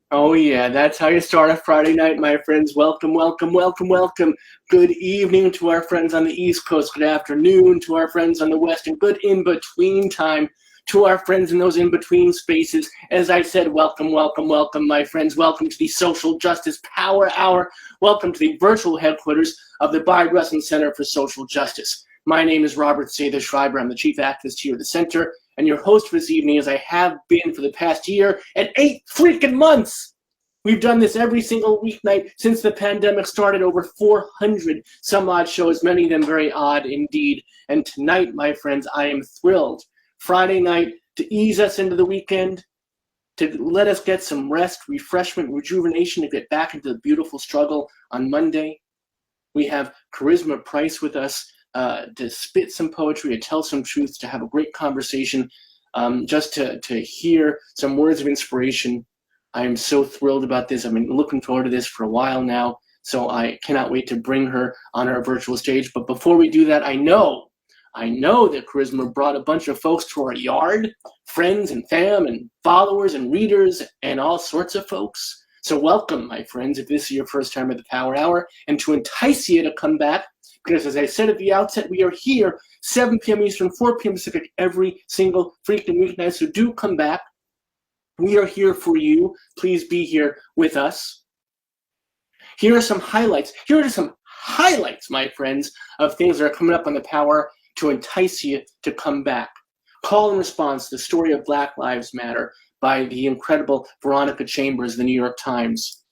Oh yeah, that's how you start a Friday night, my friends. Welcome, welcome, welcome, welcome. Good evening to our friends on the East Coast. Good afternoon to our friends on the West, and good in-between time to our friends in those in-between spaces. As I said, welcome, welcome, welcome, my friends. Welcome to the Social Justice Power Hour. Welcome to the virtual headquarters of the Bayard Rustin Center for Social Justice. My name is Robt Seda-Schreiber. I'm the chief activist here at the center, and your host for this evening, as I have been for the past year and 8 freaking months. We've done this every single weeknight since the pandemic started, over 400 some odd shows, many of them very odd indeed. And tonight, my friends, I am thrilled. Friday night, to ease us into the weekend, to let us get some rest, refreshment, rejuvenation, to get back into the beautiful struggle on Monday. We have Karisma Price with us to spit some poetry, to tell some truths, to have a great conversation, just to hear some words of inspiration. I am so thrilled about this. I've been looking forward to this for a while now, so I cannot wait to bring her on our virtual stage. But before we do that, I know that Karisma brought a bunch of folks to our yard, friends and fam and followers and readers and all sorts of folks. So welcome, my friends, if this is your first time at the Power Hour, and to entice you to come back, because as I said at the outset, we are here 7 p.m. Eastern, 4 p.m. Pacific every single freaking weeknight, so do come back. We are here for you. Please be here with us. Here are some highlights. Here are some highlights, my friends, of things that are coming up on the Power to entice you to come back. Call and response, the story of Black Lives Matter by the incredible Veronica Chambers, the New York Times.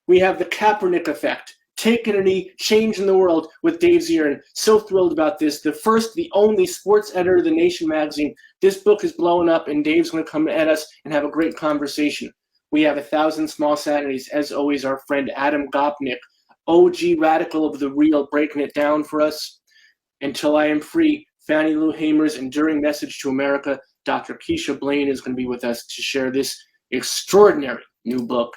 We have the Kaepernick effect. Taking a knee, changing the world with Dave Zirin. So thrilled about this. The first, the only sports editor of The Nation magazine. This book is blowing up, and Dave's going to come at us and have a great conversation. We have 1,000 Small Sanities. As always, our friend Adam Gopnik, OG radical of the real, breaking it down for us. Until I Am Free, Fannie Lou Hamer's enduring message to America. Dr. Keisha Blaine is going to be with us to share this extraordinary new book.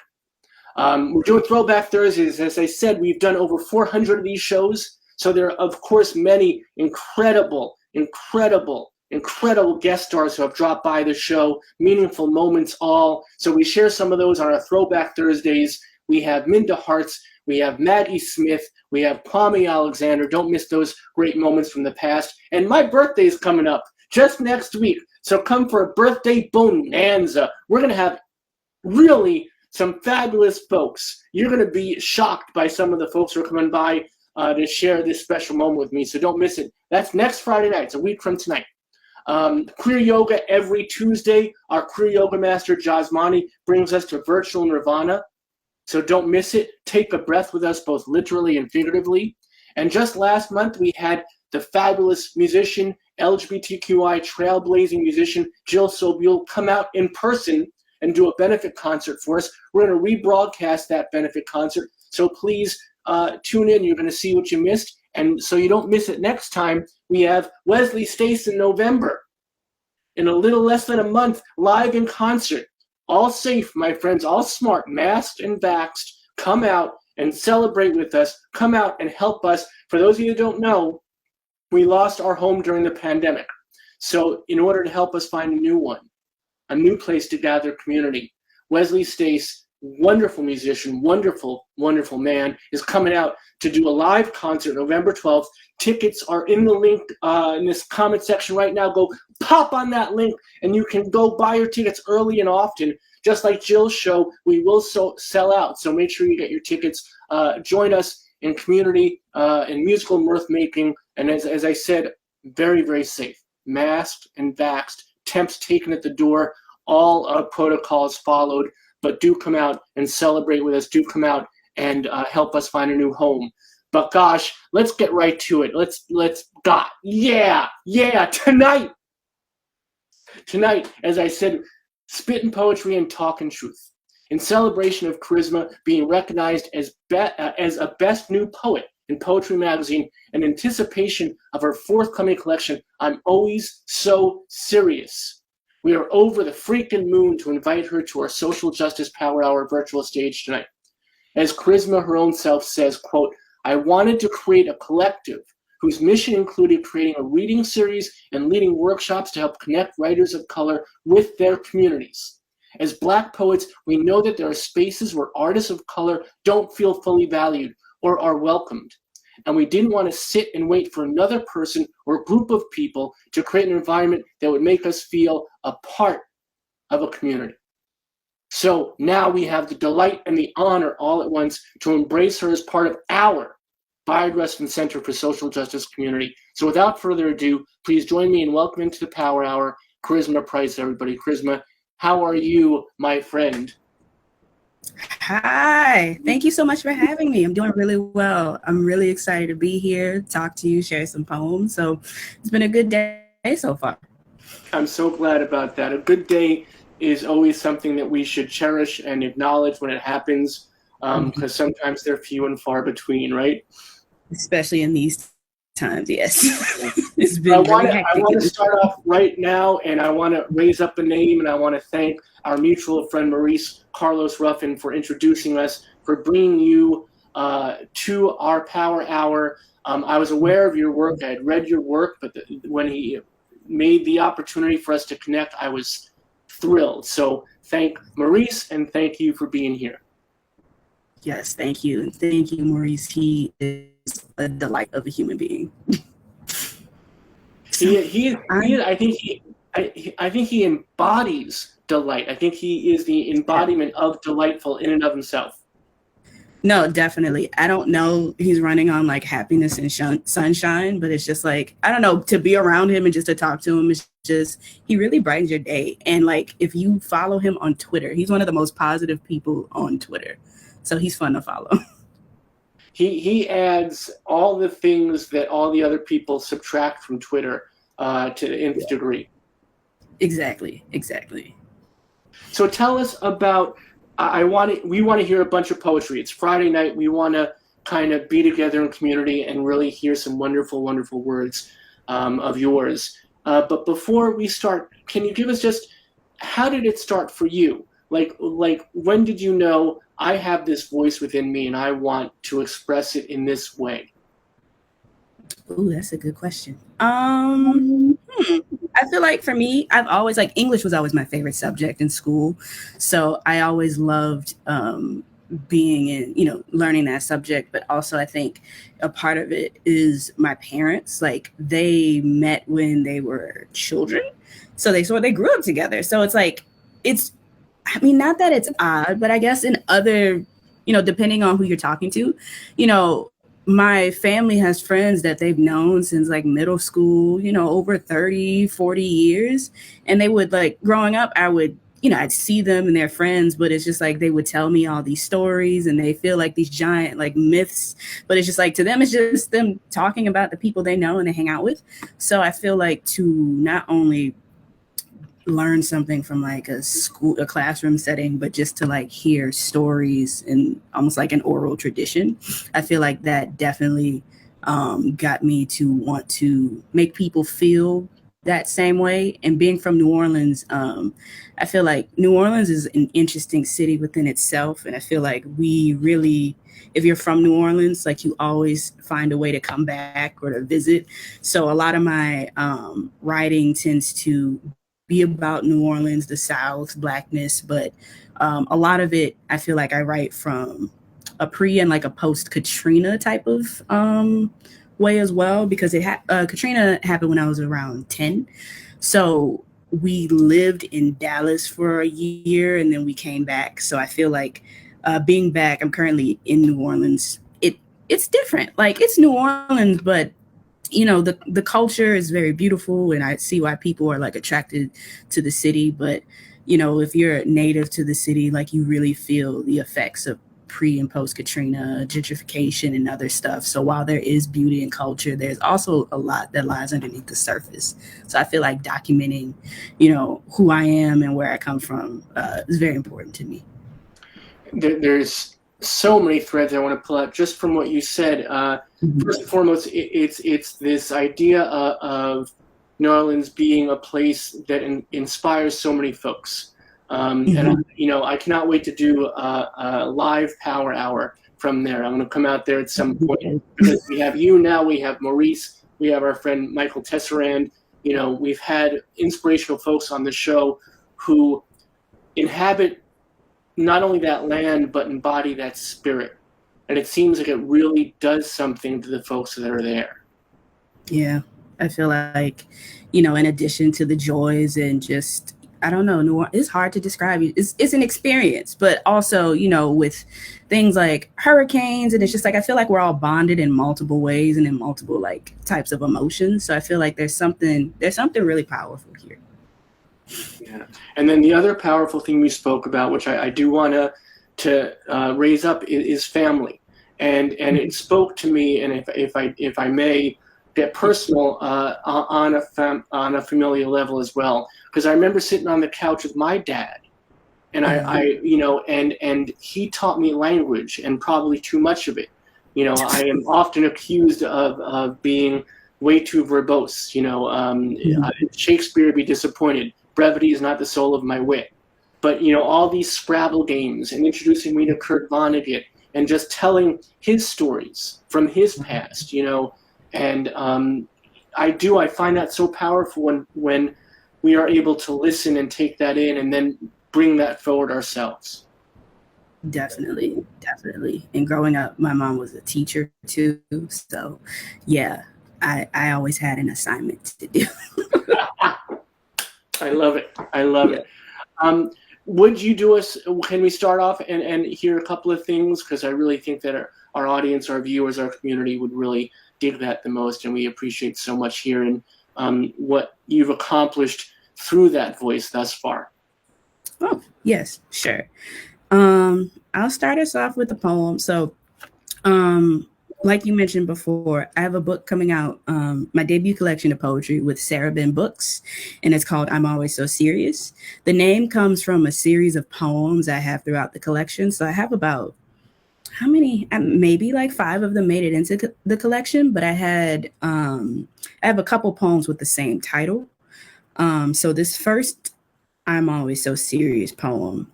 We're doing Throwback Thursdays. As I said, we've done over 400 of these shows. So there are, of course, many incredible guest stars who have dropped by the show, meaningful moments all. So we share some of those on our Throwback Thursdays. We have Minda Harts. We have Maggie Smith. We have Kwame Alexander. Don't miss those great moments from the past. And my birthday is coming up just next week. So come for a birthday bonanza. We're going to have really some fabulous folks. You're going to be shocked by some of the folks who are coming by to share this special moment with me, so don't miss it. That's next Friday night. It's a week from tonight. Queer Yoga every Tuesday. Our Queer Yoga master, Jasmani, brings us to virtual nirvana, so don't miss it. Take a breath with us, both literally and figuratively. And just last month, we had the fabulous musician, LGBTQI trailblazing musician, Jill Sobule, come out in person and do a benefit concert for us. We're going to rebroadcast that benefit concert, so please tune in. You're going to see what you missed, and so you don't miss it next time, we have Wesley Stace in November. In a little less than a month, live in concert. All safe, my friends, all smart, masked and vaxxed. Come out and celebrate with us. Come out and help us. For those of you who don't know, we lost our home during the pandemic. So in order to help us find a new one, a new place to gather community, Wesley Stace wonderful musician, wonderful man, is coming out to do a live concert November 12th. Tickets are in the link in this comment section right now. Go pop on that link and you can go buy your tickets early and often. Just like Jill's show, we will sell out. So make sure you get your tickets. Join us in community and musical mirth making. And as I said, very, very safe. Masked and vaxxed. Temps taken at the door. All protocols followed. But do come out and celebrate with us. Do come out and help us find a new home. But gosh, let's get right to it. Tonight, as I said, spitting poetry and talking truth. In celebration of Karisma being recognized as a best new poet in Poetry Magazine, in anticipation of her forthcoming collection, I'm Always So Serious. We are over the freaking moon to invite her to our Social Justice Power Hour virtual stage tonight. As Karisma, her own self, says, quote, I wanted to create a collective whose mission included creating a reading series and leading workshops to help connect writers of color with their communities. As Black poets, we know that there are spaces where artists of color don't feel fully valued or are welcomed. And we didn't want to sit and wait for another person or group of people to create an environment that would make us feel a part of a community. So now we have the delight and the honor all at once to embrace her as part of our Bayard Rustin Center for Social Justice community. So without further ado, please join me in welcoming to the Power Hour, Karisma Price, everybody. Karisma, how are you, my friend? Hi, thank you so much for having me. I'm doing really well. I'm really excited to be here, talk to you, share some poems. So it's been a good day so far. I'm so glad about that. A good day is always something that we should cherish and acknowledge when it happens, because sometimes they're few and far between, right? Especially in these times, yes. It's been really hectic. I want to start off right now, and I want to raise up a name, and I want to thank our mutual friend Maurice Carlos Ruffin for introducing us, for bringing you to our Power Hour. I was aware of your work. I had read your work, but when he made the opportunity for us to connect, I was thrilled. So thank Maurice, and thank you for being here. Yes, thank you. Thank you, Maurice. He is a delight of a human being. I think he embodies delight. I think he is the embodiment of delightful in and of himself. No, definitely. I don't know. He's running on like happiness and sunshine, but it's just like, I don't know, to be around him and just to talk to him, it's just, he really brightens your day. And like, if you follow him on Twitter, he's one of the most positive people on Twitter. So he's fun to follow. He adds all the things that all the other people subtract from Twitter to the nth degree. Exactly. So tell us about, we want to hear a bunch of poetry. It's Friday night. We want to kind of be together in community and really hear some wonderful, wonderful words of yours. But before we start, can you give us just, how did it start for you? Like when did you know I have this voice within me and I want to express it in this way? Ooh, that's a good question. I feel like for me, I've always English was always my favorite subject in school. So I always loved being in, learning that subject. But also I think a part of it is my parents, like they met when they were children. So they grew up together. So it's like, not that it's odd, but I guess in other, depending on who you're talking to, my family has friends that they've known since like middle school, over 30, 40 years. And they would growing up, I'd see them and their friends, but it's just like they would tell me all these stories and they feel like these giant myths. But it's just like to them, it's just them talking about the people they know and they hang out with. So I feel like to not only learn something from a classroom setting, but just to hear stories and almost like an oral tradition. I feel like that definitely got me to want to make people feel that same way. And being from New Orleans, I feel like New Orleans is an interesting city within itself. And I feel like we really, if you're from New Orleans, you always find a way to come back or to visit. So a lot of my writing tends to be about New Orleans, the South, Blackness, but a lot of it, I feel like I write from a pre and like a post Katrina type of way as well, because Katrina happened when I was around 10. So we lived in Dallas for a year and then we came back. So I feel like being back, I'm currently in New Orleans. It's different. Like, it's New Orleans, but the culture is very beautiful, and I see why people are like attracted to the city. But if you're native to the city, like, you really feel the effects of pre and post Katrina gentrification and other stuff. So while there is beauty and culture, there's also a lot that lies underneath the surface. So I feel like documenting who I am and where I come from is very important to me. There's so many threads I want to pull out just from what you said. First and foremost, it's this idea of New Orleans being a place that inspires so many folks. And I cannot wait to do a live power hour from there. I'm going to come out there at some point, because we have you now, we have Maurice, we have our friend Michael Tesserand. We've had inspirational folks on the show who inhabit not only that land, but embody that spirit. And it seems like it really does something to the folks that are there. Yeah, I feel like, in addition to the joys and just, I don't know, New Orleans, it's hard to describe. It's an experience, but also, with things like hurricanes, and it's just like, I feel like we're all bonded in multiple ways and in multiple like types of emotions. So I feel like there's something really powerful here. Yeah. And then the other powerful thing we spoke about, which I do want to raise up, is family. And it spoke to me, and if I may, get personal on a familial level as well, because I remember sitting on the couch with my dad, and and he taught me language, and probably too much of it. I am often accused of being way too verbose. Shakespeare be disappointed. Brevity is not the soul of my wit. But, all these Scrabble games and introducing me to Kurt Vonnegut and just telling his stories from his past, and I find that so powerful when we are able to listen and take that in and then bring that forward ourselves. Definitely. And growing up, my mom was a teacher too. So, yeah, I always had an assignment to do. I love it. it. Would you do us? Can we start off and hear a couple of things? Because I really think that our audience, our viewers, our community would really dig that the most, and we appreciate so much hearing what you've accomplished through that voice thus far. Oh, yes, sure. I'll start us off with a poem. So, like you mentioned before, I have a book coming out, my debut collection of poetry with Sarah Ben Books, and it's called I'm Always So Serious. The name comes from a series of poems I have throughout the collection. So I have about, how many? Maybe like 5 of them made it into the collection, but I have a couple poems with the same title. So this first I'm Always So Serious poem,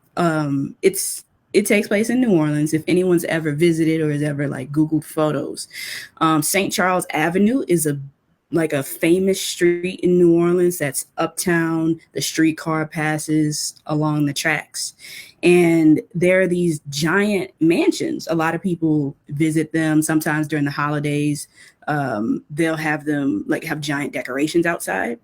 it takes place in New Orleans. If anyone's ever visited or has ever like Googled photos, St. Charles Avenue is a famous street in New Orleans that's uptown. The streetcar passes along the tracks, and there are these giant mansions. A lot of people visit them. Sometimes during the holidays, they'll have them have giant decorations outside.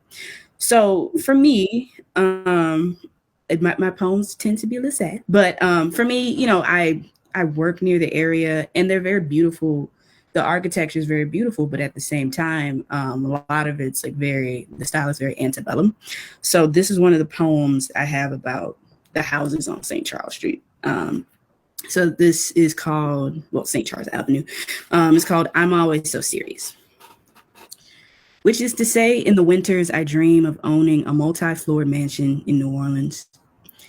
So for me, my poems tend to be a little sad, but for me, I work near the area, and they're very beautiful. The architecture is very beautiful, but at the same time, a lot of it's the style is very antebellum. So this is one of the poems I have about the houses on St. Charles Street. So this is called, St. Charles Avenue. It's called I'm Always So Serious. Which is to say, in the winters, I dream of owning a multi-floored mansion in New Orleans,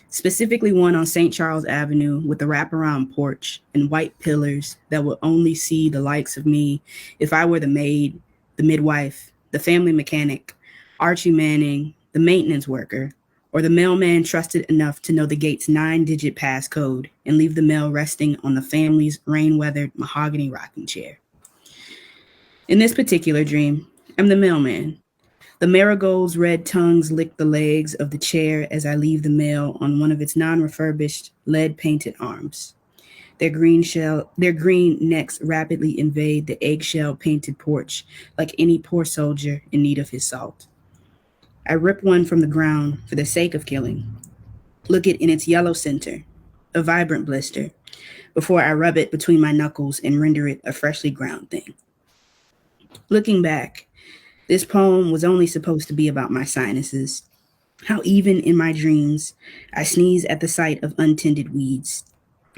specifically one on St. Charles Avenue with a wraparound porch and white pillars that would only see the likes of me if I were the maid, the midwife, the family mechanic, Archie Manning, the maintenance worker, or the mailman trusted enough to know the gate's 9-digit passcode and leave the mail resting on the family's rain-weathered mahogany rocking chair. In this particular dream, I'm the mailman, The marigold's red tongues lick the legs of the chair as I leave the mail on one of its non-refurbished lead-painted arms. Their green necks rapidly invade the eggshell-painted porch like any poor soldier in need of his salt. I rip one from the ground for the sake of killing, look it in its yellow center, a vibrant blister, before I rub it between my knuckles and render it a freshly ground thing. Looking back, this poem was only supposed to be about my sinuses, how even in my dreams, I sneeze at the sight of untended weeds,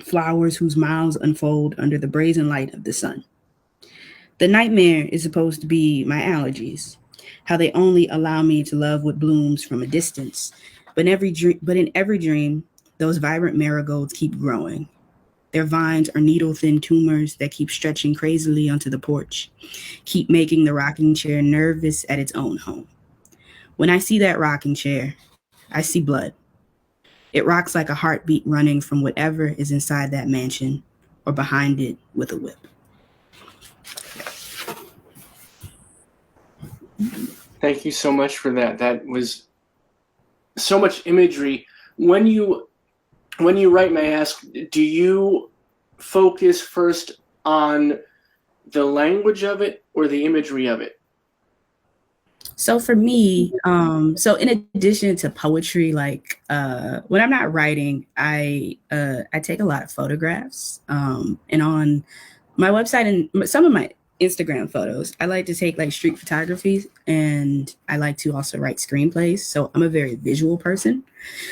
flowers whose mouths unfold under the brazen light of the sun. The nightmare is supposed to be my allergies, how they only allow me to love what blooms from a distance. But in every dream, those vibrant marigolds keep growing. Their vines are needle-thin tumors that keep stretching crazily onto the porch, keep making the rocking chair nervous at its own home. When I see that rocking chair, I see blood. It rocks like a heartbeat running from whatever is inside that mansion or behind it with a whip. Thank you so much for that. That was so much imagery. When you write, may I ask, do you focus first on the language of it or the imagery of it? So for me, so in addition to poetry, like when I'm not writing, I take a lot of photographs. And on my website and some of my Instagram photos, I like to take like street photography, and I like to also write screenplays. So I'm a very visual person.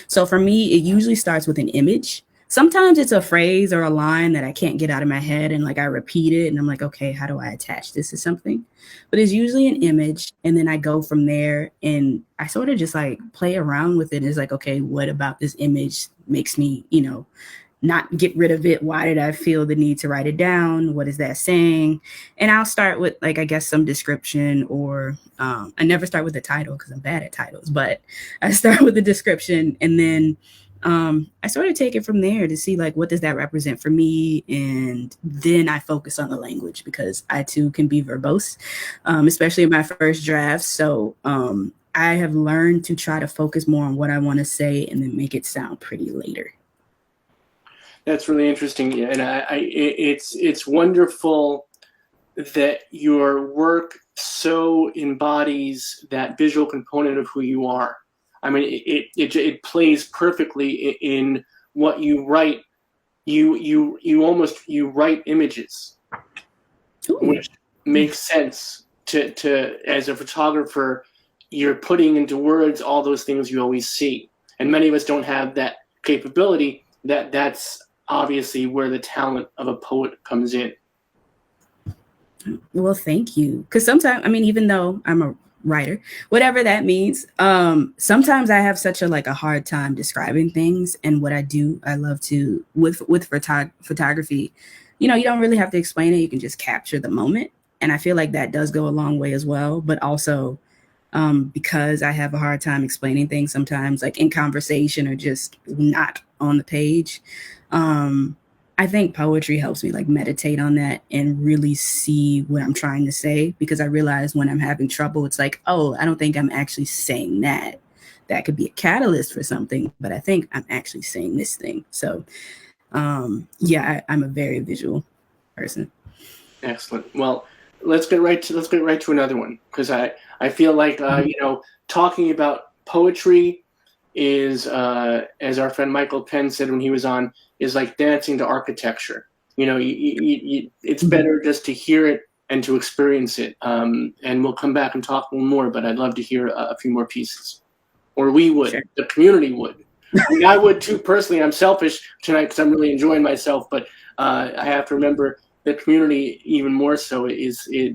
So for me, it usually starts with an image. Sometimes it's a phrase or a line that I can't get out of my head, and like I repeat it and I'm like, okay, how do I attach this to something? But it's usually an image, and then I go from there and I sort of just like play around with it. It's like, okay, what about this image makes me, not get rid of it? Why did I feel the need to write it down? What is that saying? And I'll start with like, I guess, some description, or I never start with the title because I'm bad at titles, but I start with the description, and then I sort of take it from there to see like, what does that represent for me? And then I focus on the language, because I too can be verbose, especially in my first drafts. So I have learned to try to focus more on what I want to say and then make it sound pretty later. That's really interesting, and it's wonderful that your work so embodies that visual component of who you are. I mean, it plays perfectly in what you write. You write images, Ooh. Which makes sense to as a photographer. You're putting into words all those things you always see, and many of us don't have that capability. That's obviously where the talent of a poet comes in. Well, thank you. Because sometimes, I mean, even though I'm a writer, whatever that means, sometimes I have such a hard time describing things. And what I do, I love to, with photography, you don't really have to explain it. You can just capture the moment. And I feel like that does go a long way as well. But also, because I have a hard time explaining things sometimes, like in conversation or just not on the page, I think poetry helps me like meditate on that and really see what I'm trying to say, because I realize when I'm having trouble, it's like, oh, I don't think I'm actually saying that. That could be a catalyst for something, but I think I'm actually saying this thing. So I'm a very visual person. Excellent. Well, let's get right to another one, because I feel like talking about poetry is, as our friend Michael Penn said when he was on, is like dancing to architecture. It's better just to hear it and to experience it. And we'll come back and talk a little more, but I'd love to hear a few more pieces. Or we would. Sure. The community would. I mean, I would too, personally. I'm selfish tonight because I'm really enjoying myself, but I have to remember the community even more so.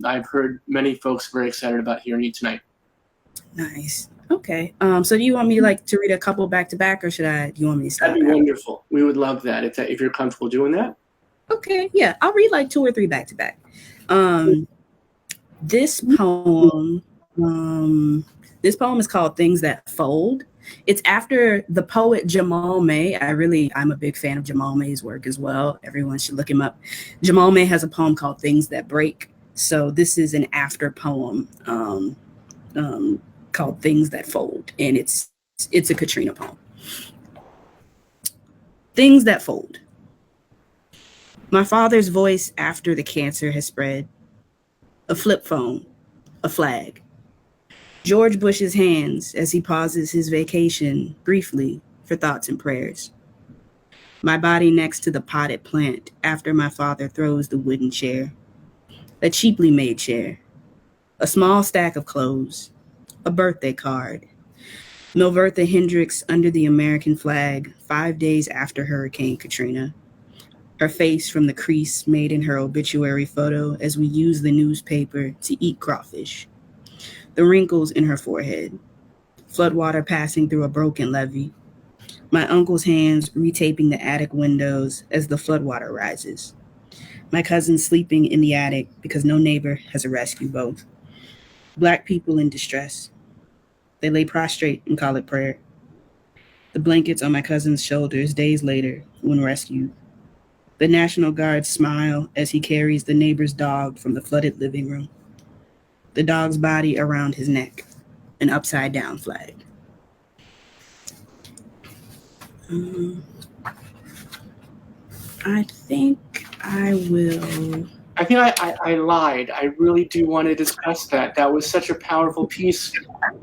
I've heard many folks very excited about hearing you tonight. Nice. Okay. So do you want me to read a couple back to back, or do you want me to stop? That'd be wonderful. We would love that if you're comfortable doing that. Okay. Yeah, I'll read like 2 or 3 back to back. This poem is called "Things That Fold." It's after the poet Jamal May. I'm a big fan of Jamal May's work as well. Everyone should look him up. Jamal May has a poem called "Things That Break." So this is an after poem. called Things That Fold, and it's a Katrina poem. Things that fold. My father's voice after the cancer has spread. A flip phone, a flag. George Bush's hands as he pauses his vacation briefly for thoughts and prayers. My body next to the potted plant after my father throws the wooden chair. A cheaply made chair. A small stack of clothes. A birthday card. Milvertha Hendricks under the American flag 5 days after Hurricane Katrina. Her face from the crease made in her obituary photo as we use the newspaper to eat crawfish. The wrinkles in her forehead. Floodwater passing through a broken levee. My uncle's hands retaping the attic windows as the floodwater rises. My cousin sleeping in the attic because no neighbor has a rescue boat. Black people in distress. They lay prostrate and call it prayer. The blankets on my cousin's shoulders days later when rescued. The National Guard smile as he carries the neighbor's dog from the flooded living room. The dog's body around his neck, an upside down flag. I think I will. I think I lied. I really do want to discuss that. That was such a powerful piece.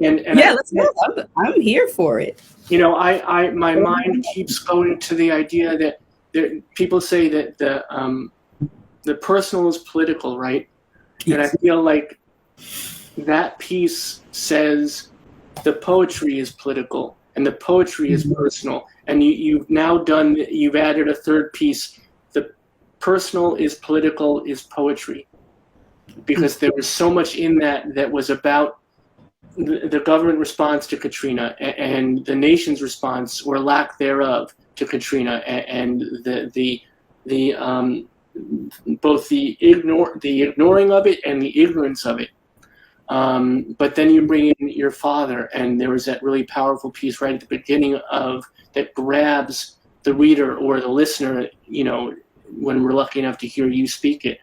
And yeah, let's go. I'm here for it. You know, my mind keeps going to the idea that people say that the personal is political, right? Yes. And I feel like that piece says the poetry is political and the poetry is personal. And you've added a third piece. The personal is political is poetry, because there was so much in that was about the government response to Katrina and the nation's response or lack thereof to Katrina, and both the ignoring of it and the ignorance of it. But then you bring in your father, and there was that really powerful piece right at the beginning that grabs the reader or the listener, you know, when we're lucky enough to hear you speak it.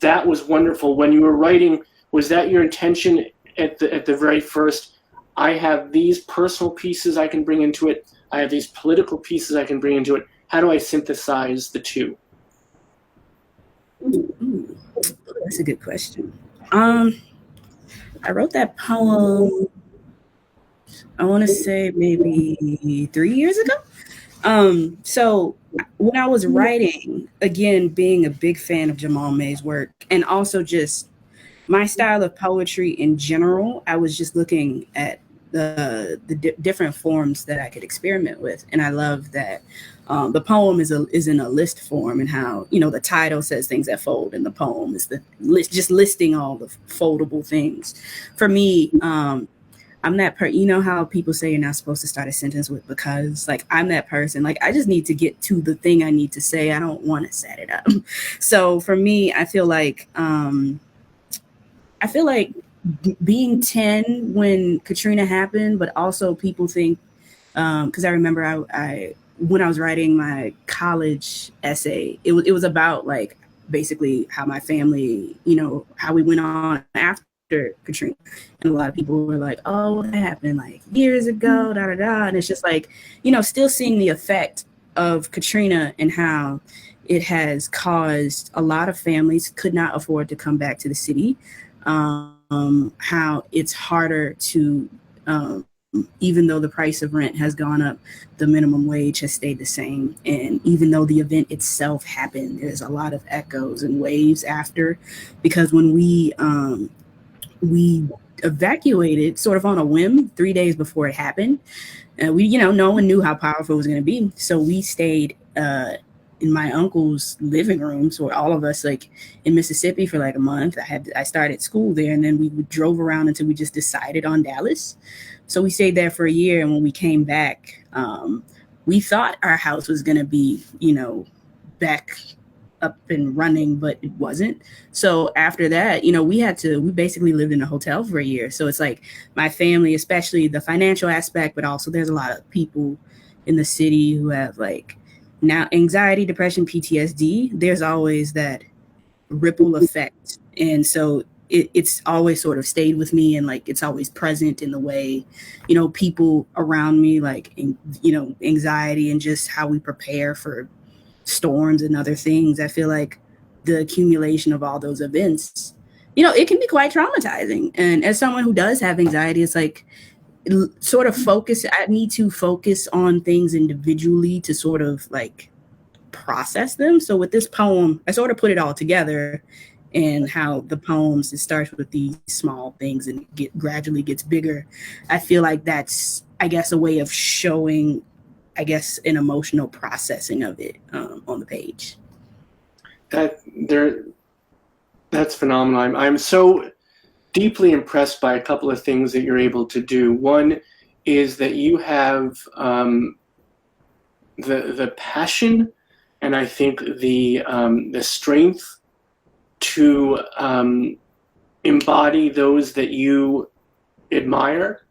That was wonderful. When you were writing, was that your intention at the very first? I have these personal pieces I can bring into it. I have these political pieces I can bring into it. How do I synthesize the two? Ooh, that's a good question. I wrote that poem, I want to say maybe 3 years ago. So when I was writing, again, being a big fan of Jamal May's work, and also just my style of poetry in general, I was just looking at the different forms that I could experiment with. And I love that the poem is in a list form, and how, you know, the title says things that fold, and the poem is the list, just listing all the foldable things. For me, I'm that you know how people say you're not supposed to start a sentence with because? Like, I'm that person. Like, I just need to get to the thing I need to say. I don't want to set it up. So for me, I feel like being 10 when Katrina happened, but also people think, because I remember I when I was writing my college essay, it was about like basically how my family, you know, how we went on after Katrina. And a lot of people were like, oh, that happened like years ago, da da da. And it's just like, you know, still seeing the effect of Katrina and how it has caused a lot of families could not afford to come back to the city. How it's harder to, even though the price of rent has gone up, the minimum wage has stayed the same. And even though the event itself happened, there's a lot of echoes and waves after, because when we evacuated sort of on a whim 3 days before it happened, and no one knew how powerful it was going to be. So we stayed in my uncle's living room, so all of us like in Mississippi for like a month. I started school there, and then we drove around until we just decided on Dallas. So we stayed there for a year, and when we came back, we thought our house was going to be, back up and running, but it wasn't. So after that, we basically lived in a hotel for a year. So it's like my family, especially the financial aspect, but also there's a lot of people in the city who have like now anxiety, depression, PTSD. There's always that ripple effect. And so it's always sort of stayed with me, and like it's always present in the way, people around me, like, anxiety and just how we prepare for storms and other things. I feel like the accumulation of all those events, it can be quite traumatizing. And as someone who does have anxiety, it's like sort of I need to focus on things individually to sort of like process them. So with this poem, I sort of put it all together, and how the poems, it starts with these small things and gradually gets bigger. I feel like that's, I guess, a way of showing, I guess, an emotional processing of it on the page. That's phenomenal. I'm so deeply impressed by a couple of things that you're able to do. One is that you have the passion, and I think the strength to embody those that you admire.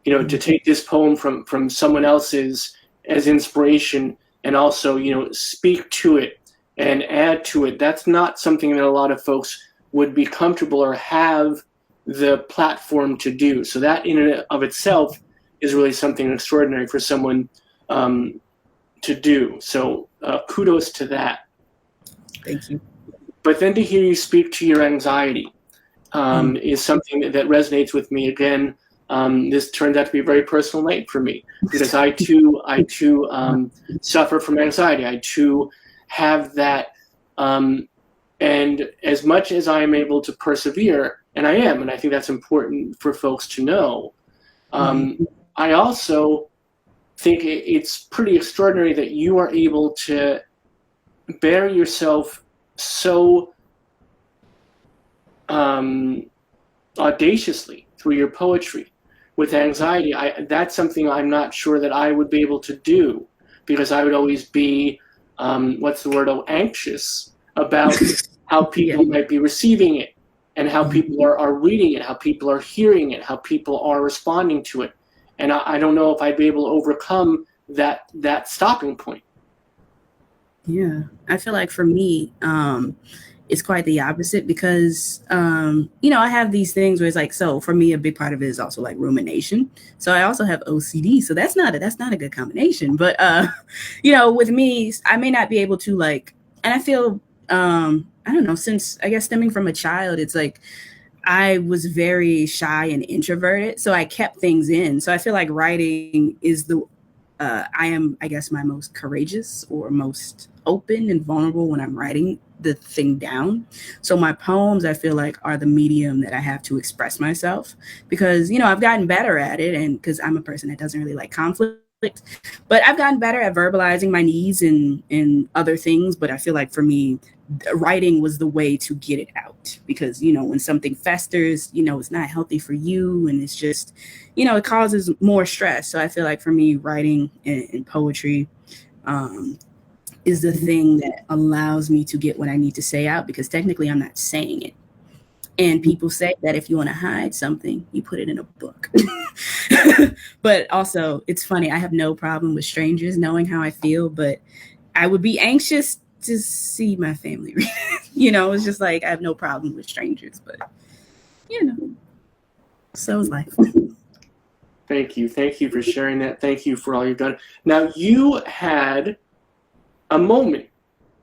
To take this poem from someone else's as inspiration, and also speak to it and add to it. That's not something that a lot of folks would be comfortable or have the platform to do. So that in and of itself is really something extraordinary for someone to do. So kudos to that. Thank you. But then to hear you speak to your anxiety is something that resonates with me. Again, this turned out to be a very personal night for me, because I too suffer from anxiety. I too have that, and as much as I am able to persevere, and I am, and I think that's important for folks to know, I also think it's pretty extraordinary that you are able to bear yourself so audaciously through your poetry with anxiety. That's something I'm not sure that I would be able to do, because I would always be anxious about how people might be receiving it, and how people are reading it, how people are hearing it, how people are responding to it. And I don't know if I'd be able to overcome that stopping point. Yeah, I feel like for me, it's quite the opposite, because, I have these things where it's like, so for me, a big part of it is also like rumination. So I also have OCD. So that's not a good combination. But, with me, I may not be able to and I feel, I don't know, since I guess stemming from a child, it's like I was very shy and introverted. So I kept things in. So I feel like writing is I am, I guess, my most courageous or most open and vulnerable when I'm writing the thing down. So my poems, I feel like, are the medium that I have to express myself, because, I've gotten better at it, and because I'm a person that doesn't really like conflict, but I've gotten better at verbalizing my needs and other things. But I feel like for me, writing was the way to get it out, because, when something festers, it's not healthy for you, and it's just, it causes more stress. So I feel like for me, writing and poetry is the thing that allows me to get what I need to say out, because technically I'm not saying it. And people say that if you want to hide something, you put it in a book. But also, it's funny, I have no problem with strangers knowing how I feel, but I would be anxious to see my family read it. It's just like, I have no problem with strangers, but, so is life. Thank you. Thank you for sharing that. Thank you for all you've done. Now, you had a moment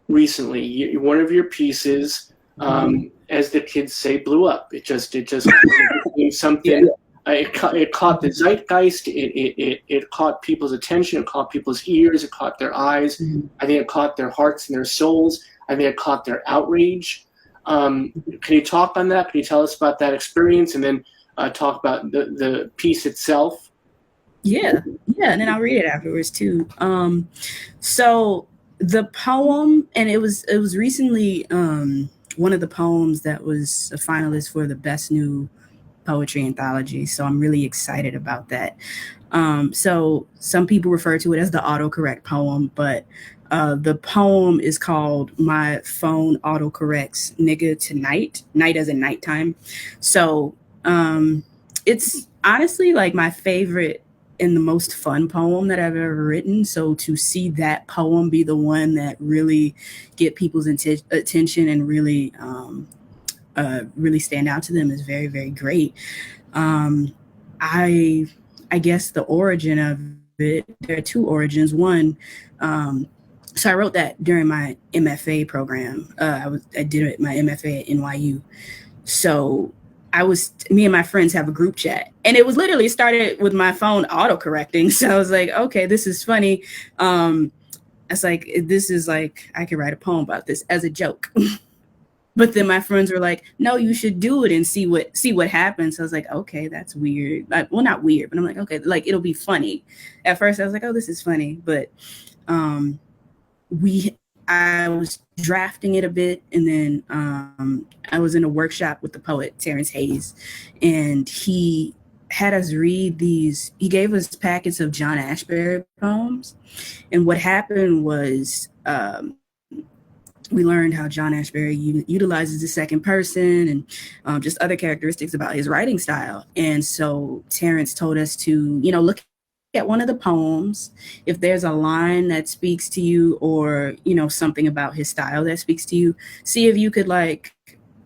recently. One of your pieces, as the kids say, blew up. It just became something. It caught the zeitgeist. It caught people's attention. It caught people's ears. It caught their eyes. I think it caught their hearts and their souls. I think it caught their outrage. Can you talk on that? Can you tell us about that experience, and then talk about the piece itself? Yeah, and then I'll read it afterwards too. So the poem, and it was recently one of the poems that was a finalist for the Best New Poetry Anthology. So I'm really excited about that. So some people refer to it as the autocorrect poem, but the poem is called "My Phone Autocorrects Nigga Tonight," night as in nighttime. So it's honestly like my favorite and the most fun poem that I've ever written. So to see that poem be the one that really get people's attention and really really stand out to them is very, very great. I guess the origin of it, there are two origins. One, so I wrote that during my MFA program. I did my MFA at NYU. So me and my friends have a group chat, and it was literally started with my phone auto-correcting. So I was like, okay, this is funny. It's like, this is like, I could write a poem about this as a joke. But then my friends were like, no, you should do it and see what happens. So I was like, okay, that's weird. Like, well, not weird, but I'm like, okay, like, it'll be funny. At first I was like, oh, this is funny. But I was drafting it a bit, and then I was in a workshop with the poet Terrence Hayes, and he had us read these. He gave us packets of John Ashbery poems, and what happened was we learned how John Ashbery utilizes the second person and just other characteristics about his writing style. And so Terrence told us to, look at one of the poems. If there's a line that speaks to you, or, something about his style that speaks to you, see if you could, like,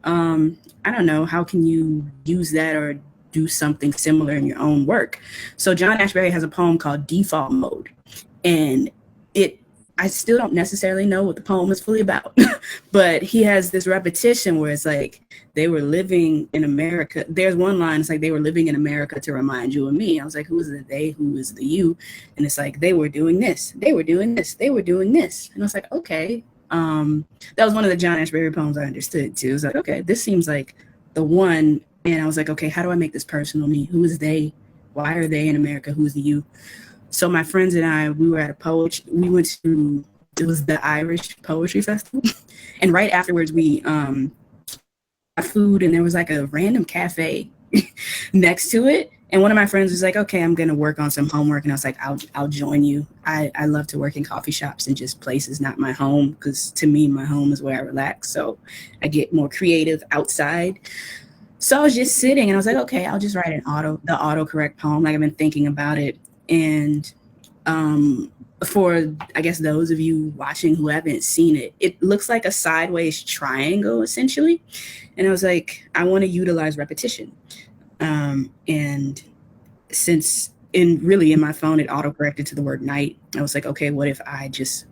I don't know, how can you use that or do something similar in your own work? So John Ashbery has a poem called Default Mode, and I still don't necessarily know what the poem is fully about, but he has this repetition where it's like, they were living in America. There's one line, it's like, they were living in America to remind you of me. I was like, who is the they? Who is the you? And it's like, they were doing this. They were doing this. They were doing this. And I was like, okay. That was one of the John Ashbery poems I understood too. It was like, okay, this seems like the one. And I was like, okay, how do I make this personal me? Who is they? Why are they in America? Who's the you? So my friends and I, we were at we went to, it was the Irish Poetry Festival. And right afterwards, we got food, and there was like a random cafe next to it. And one of my friends was like, okay, I'm going to work on some homework. And I was like, I'll join you. I love to work in coffee shops and just places, not my home, because to me, my home is where I relax. So I get more creative outside. So I was just sitting, and I was like, okay, I'll just write the autocorrect poem. Like, I've been thinking about it. And for, I guess, those of you watching who haven't seen it, it looks like a sideways triangle, essentially. And I was like, I want to utilize repetition. And since in my phone, it auto-corrected to the word night, I was like, okay, what if I just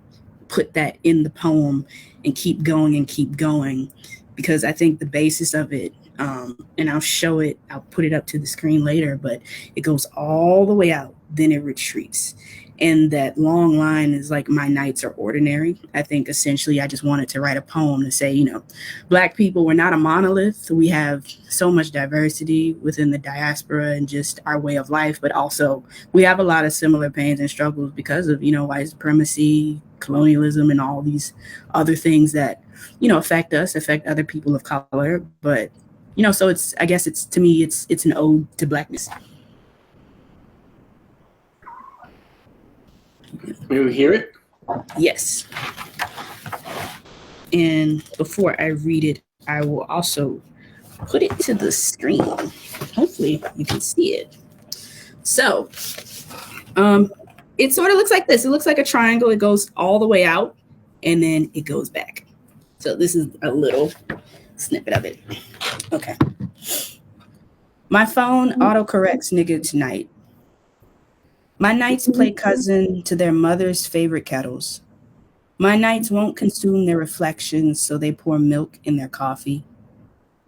put that in the poem and keep going? Because I think the basis of it, and I'll put it up to the screen later, but it goes all the way out, then it retreats. And that long line is like, my nights are ordinary. I think essentially I just wanted to write a poem to say, Black people, we're not a monolith. We have so much diversity within the diaspora and just our way of life, but also we have a lot of similar pains and struggles because of, white supremacy, colonialism, and all these other things that, affect us, affect other people of color. But, so I guess to me, it's an ode to Blackness. May we hear it? Yes. And before I read it, I will also put it to the screen. Hopefully you can see it. So it sort of looks like this. It looks like a triangle. It goes all the way out, and then it goes back. So this is a little snippet of it. Okay. My phone autocorrects nigga tonight. My nights play cousin to their mother's favorite kettles. My nights won't consume their reflections, so they pour milk in their coffee.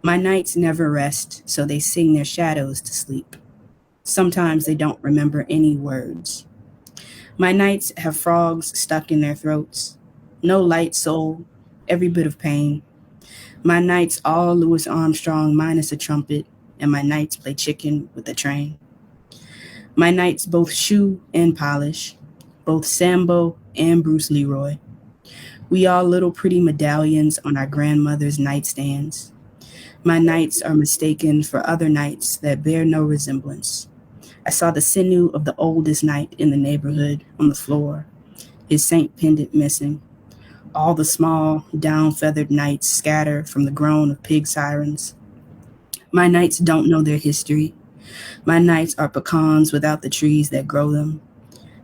My nights never rest, so they sing their shadows to sleep. Sometimes they don't remember any words. My nights have frogs stuck in their throats. No light soul, every bit of pain. My nights all Louis Armstrong minus a trumpet, and my nights play chicken with a train. My nights both shoe and polish, both Sambo and Bruce Leroy. We all little pretty medallions on our grandmother's nightstands. My nights are mistaken for other nights that bear no resemblance. I saw the sinew of the oldest knight in the neighborhood on the floor, his Saint pendant missing. All the small, down-feathered knights scatter from the groan of pig sirens. My nights don't know their history. My nights are pecans without the trees that grow them.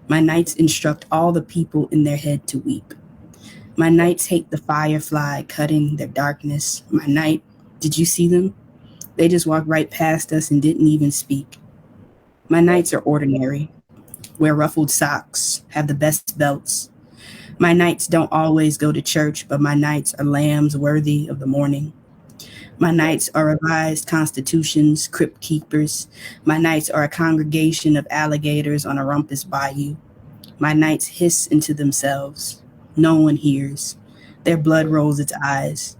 My nights instruct all the people in their head to weep. My nights hate the firefly cutting their darkness. My night Did you see them? They just walked right past us and didn't even speak. My nights are ordinary. Wear ruffled socks, have the best belts. My nights don't always go to church, but my nights are lambs worthy of the morning. My nights are revised constitutions, crypt keepers. My nights are a congregation of alligators on a rumpus bayou. My nights hiss into themselves. No one hears. Their blood rolls its eyes.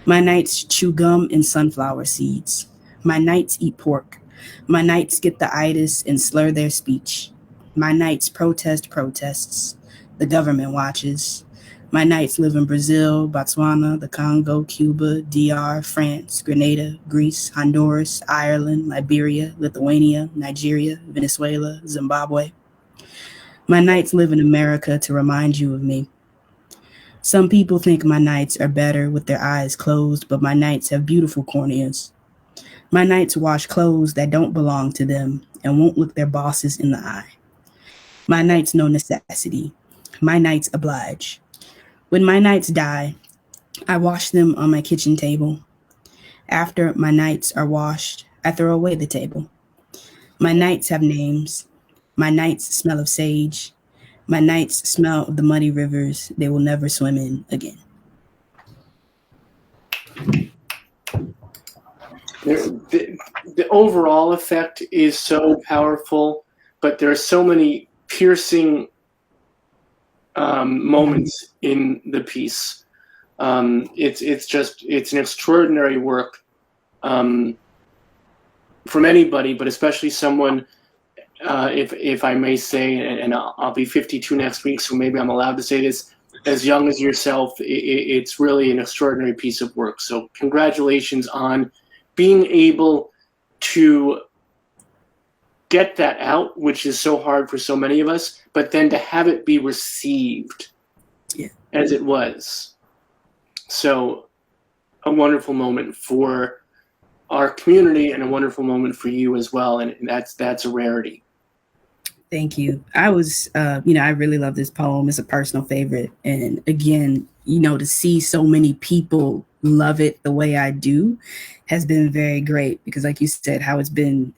My nights chew gum and sunflower seeds. My nights eat pork. My nights get the itis and slur their speech. My nights protest protests. The government watches. My nights live in Brazil, Botswana, the Congo, Cuba, DR, France, Grenada, Greece, Honduras, Ireland, Liberia, Lithuania, Nigeria, Venezuela, Zimbabwe. My nights live in America to remind you of me. Some people think my nights are better with their eyes closed, but my nights have beautiful corneas. My nights wash clothes that don't belong to them and won't look their bosses in the eye. My nights know necessity. My nights oblige. When my nights die, I wash them on my kitchen table. After my nights are washed, I throw away the table. My nights have names. My nights smell of sage. My nights smell of the muddy rivers they will never swim in again. The overall effect is so powerful, but there are so many piercing moments in the piece. It's an extraordinary work from anybody, but especially someone, if I may say, and I'll be 52 next week, so maybe I'm allowed to say this, as young as yourself, it's really an extraordinary piece of work. So congratulations on being able to get that out, which is so hard for so many of us, but then to have it be received as it was. So a wonderful moment for our community and a wonderful moment for you as well. And that's a rarity. Thank you. I was, I really love this poem. It's a personal favorite. And again, to see so many people love it the way I do has been very great, because like you said, how it's been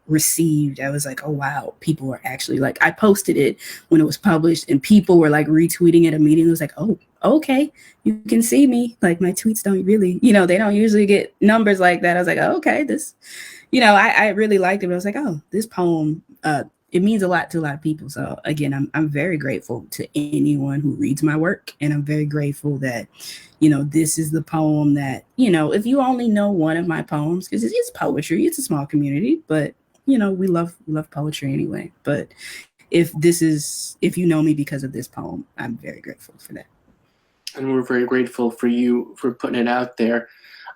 received, I was like, oh, wow, people were actually like, I posted it when it was published and people were like retweeting it immediately. It was like, oh, okay, you can see me. Like my tweets don't really, they don't usually get numbers like that. I was like, oh, okay, this, I really liked it. I was like, oh, this poem, it means a lot to a lot of people. So again, I'm very grateful to anyone who reads my work. And I'm very grateful that, this is the poem that, if you only know one of my poems, because it's poetry, it's a small community, but, we love poetry anyway. But if you know me because of this poem, I'm very grateful for that. And we're very grateful for you for putting it out there.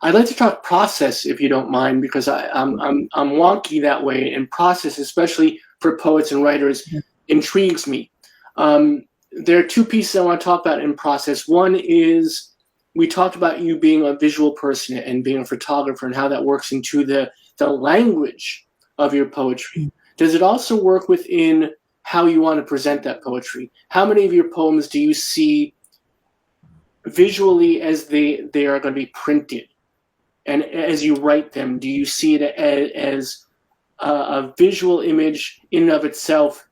I'd like to talk process, if you don't mind, because I'm wonky that way, and process, especially for poets and writers, intrigues me. There are two pieces I want to talk about in process. One is, we talked about you being a visual person and being a photographer and how that works into the language of your poetry. Does it also work within how you want to present that poetry? How many of your poems do you see visually as they are going to be printed? And as you write them, do you see it as a visual image in and of itself,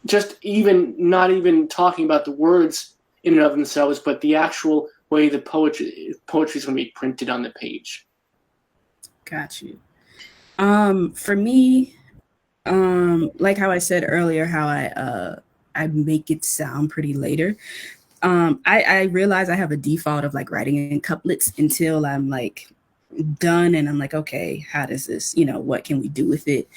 just not even talking about the words in and of themselves, but the actual way the poetry is going to be printed on the page? Got you. For me, like how I said earlier, how I make it sound pretty later. I realize I have a default of like writing in couplets until I'm like done and I'm like, okay, how does this, what can we do with it?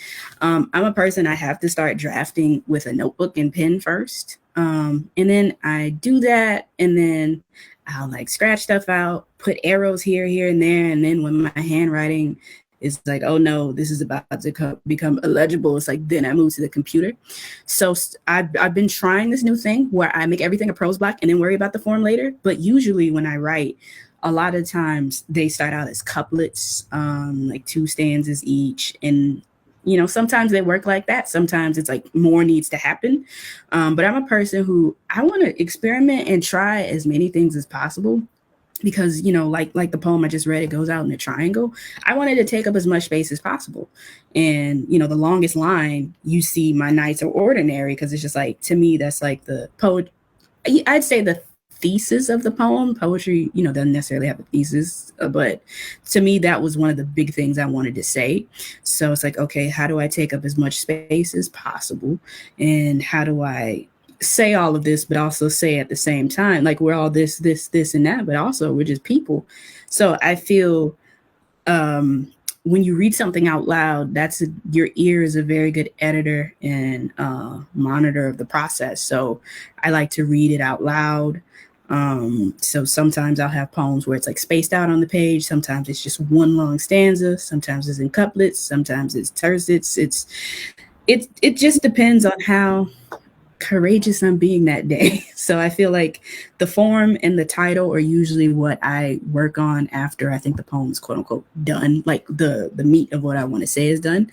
I'm a person, I have to start drafting with a notebook and pen first. And then I do that, and then I'll like scratch stuff out, put arrows here, and there. And then when my handwriting is like, oh no, this is about to become illegible, it's like, then I move to the computer. So I've been trying this new thing where I make everything a prose block and then worry about the form later. But usually when I write, a lot of times they start out as couplets, like 2 stanzas each. And, sometimes they work like that. Sometimes it's like more needs to happen. But I'm a person who I want to experiment and try as many things as possible. because, you know, like the poem I just read, it goes out in a triangle. I wanted to take up as much space as possible. And, you know, the longest line, you see my nights are ordinary, because it's just like, to me, that's like the poet. I'd say the thesis of the poem. Poetry, you know, doesn't necessarily have a thesis, but to me, that was one of the big things I wanted to say. So it's like, okay, how do I take up as much space as possible? And how do I say all of this, but also say at the same time, like, we're all this, and that, but also we're just people. So I feel, when you read something out loud, your ear is a very good editor and monitor of the process. So I like to read it out loud. So sometimes I'll have poems where it's like spaced out on the page. Sometimes it's just one long stanza. Sometimes it's in couplets. Sometimes it's tercets. It just depends on how courageous I'm being that day. So I feel like the form and the title are usually what I work on after I think the poem is quote unquote done, like the meat of what I want to say is done.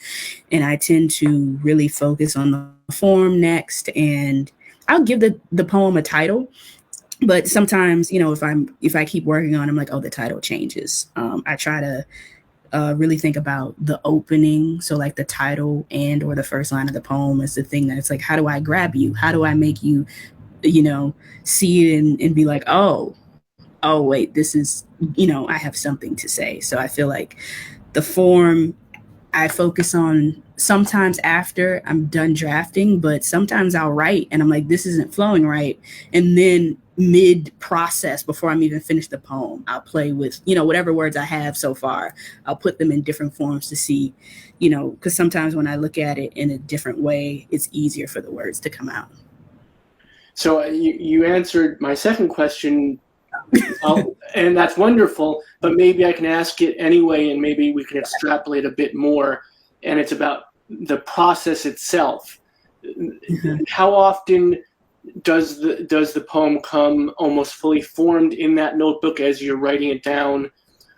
And I tend to really focus on the form next, and I'll give the poem a title. But sometimes, you know, if I keep working on it, I'm like, oh, the title changes. I try to really think about the opening. So like the title and or the first line of the poem is the thing that it's like, how do I grab you? How do I make you, you know, see it and be like, oh, wait, this is, you know, I have something to say. So I feel like the form I focus on sometimes after I'm done drafting, but sometimes I'll write and I'm like, this isn't flowing right. And then mid process, before I'm even finished the poem, I'll play with, you know, whatever words I have so far. I'll put them in different forms to see, you know, because sometimes when I look at it in a different way, it's easier for the words to come out. So you answered my second question, and that's wonderful, but maybe I can ask it anyway, and maybe we can extrapolate a bit more, and it's about the process itself. Mm-hmm. How often does the poem come almost fully formed in that notebook as you're writing it down?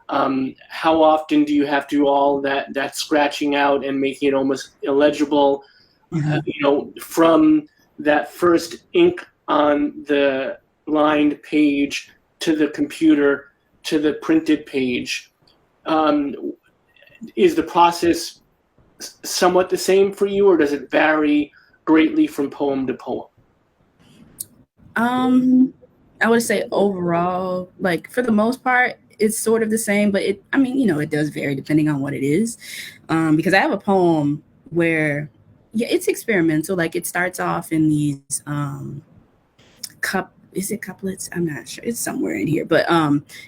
How often do you have to do all that scratching out and making it almost illegible? Mm-hmm. You know, from that first ink on the lined page to the computer to the printed page, is the process somewhat the same for you, or does it vary greatly from poem to poem? I would say overall, like for the most part, it's sort of the same, but it does vary depending on what it is. Because I have a poem where, yeah, it's experimental. Like it starts off in these is it couplets? I'm not sure. It's somewhere in here, but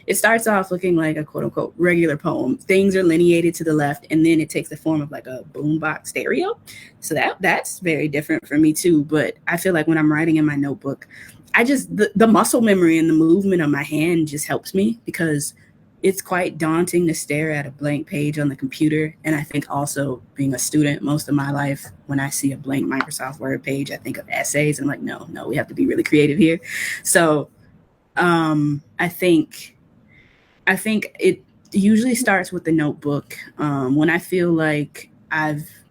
it starts off looking like a quote unquote regular poem. Things are lineated to the left, and then it takes the form of like a boombox stereo. So that's very different for me too. But I feel like when I'm writing in my notebook, I just the muscle memory and the movement of my hand just helps me, because it's quite daunting to stare at a blank page on the computer. And I think also being a student most of my life, when I see a blank Microsoft Word page, I think of essays. And I'm like, no, we have to be really creative here. So I think it usually starts with the notebook. When I feel like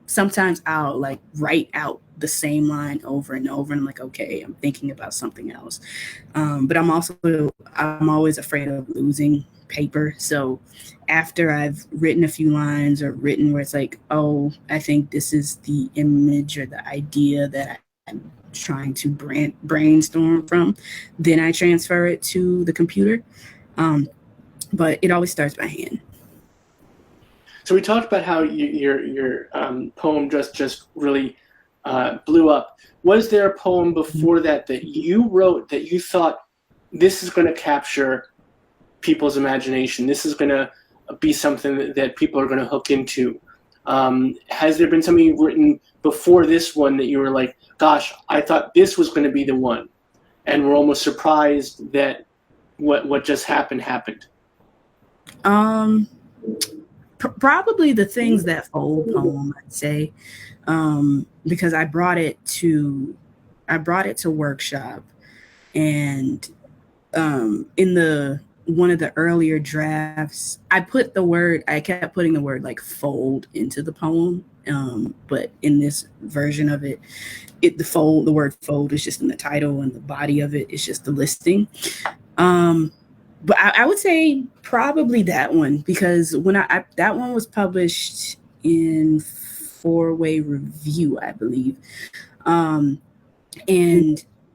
sometimes I'll like write out the same line over and over, and I'm like, okay, I'm thinking about something else. But I'm always afraid of losing paper. So after I've written a few lines or written where it's like, oh, I think this is the image or the idea that I'm trying to brainstorm from, then I transfer it to the computer. But it always starts by hand. So we talked about how your poem just really blew up. Was there a poem before that you wrote that you thought, this is going to capture people's imagination, this is going to be something that people are going to hook into? Has there been something you've written before this one that you were like, gosh, I thought this was going to be the one, and we're almost surprised that what just happened? Probably the Things That Fold poem, I'd say, because I brought it to workshop, and in one of the earlier drafts, I kept putting the word like fold into the poem. But in this version of it, the word fold is just in the title, and the body of it is just the listing. But I would say probably that one, because when that one was published in Four-Way Review, I believe. And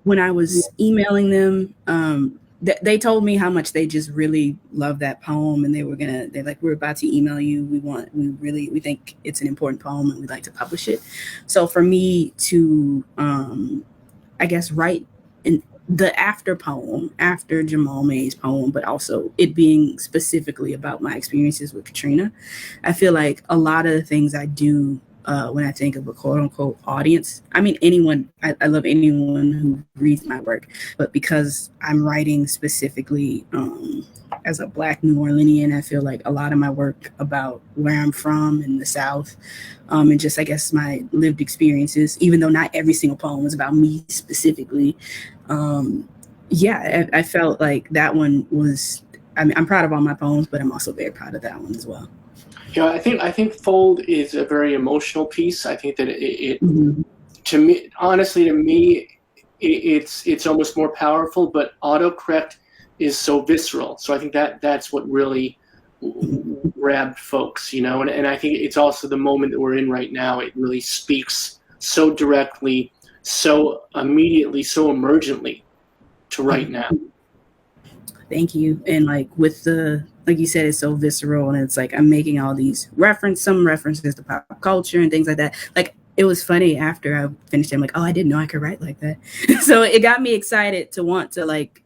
when I was emailing them, they told me how much they just really love that poem, and they're like, we're about to email you. We think it's an important poem, and we'd like to publish it. So for me to, I guess, write the after poem after Jamal May's poem, but also it being specifically about my experiences with Katrina, I feel like a lot of the things I do when I think of a quote unquote audience, I mean, anyone, I love anyone who reads my work, but because I'm writing specifically as a Black New Orleanian, I feel like a lot of my work about where I'm from in the South, and just, I guess, my lived experiences, even though not every single poem was about me specifically. I felt like that one was, I mean, I'm proud of all my poems, but I'm also very proud of that one as well. Yeah, I think Fold is a very emotional piece. I think that it to me, honestly, to me, it's almost more powerful. But autocorrect is so visceral. So I think that's what really grabbed folks, you know. And I think it's also the moment that we're in right now. It really speaks so directly, so immediately, so emergently to right now. Thank you. And like with like you said, it's so visceral, and it's like I'm making all these some references to pop culture and things like that. Like, it was funny after I finished it, I'm like, oh, I didn't know I could write like that. So it got me excited to want to, like,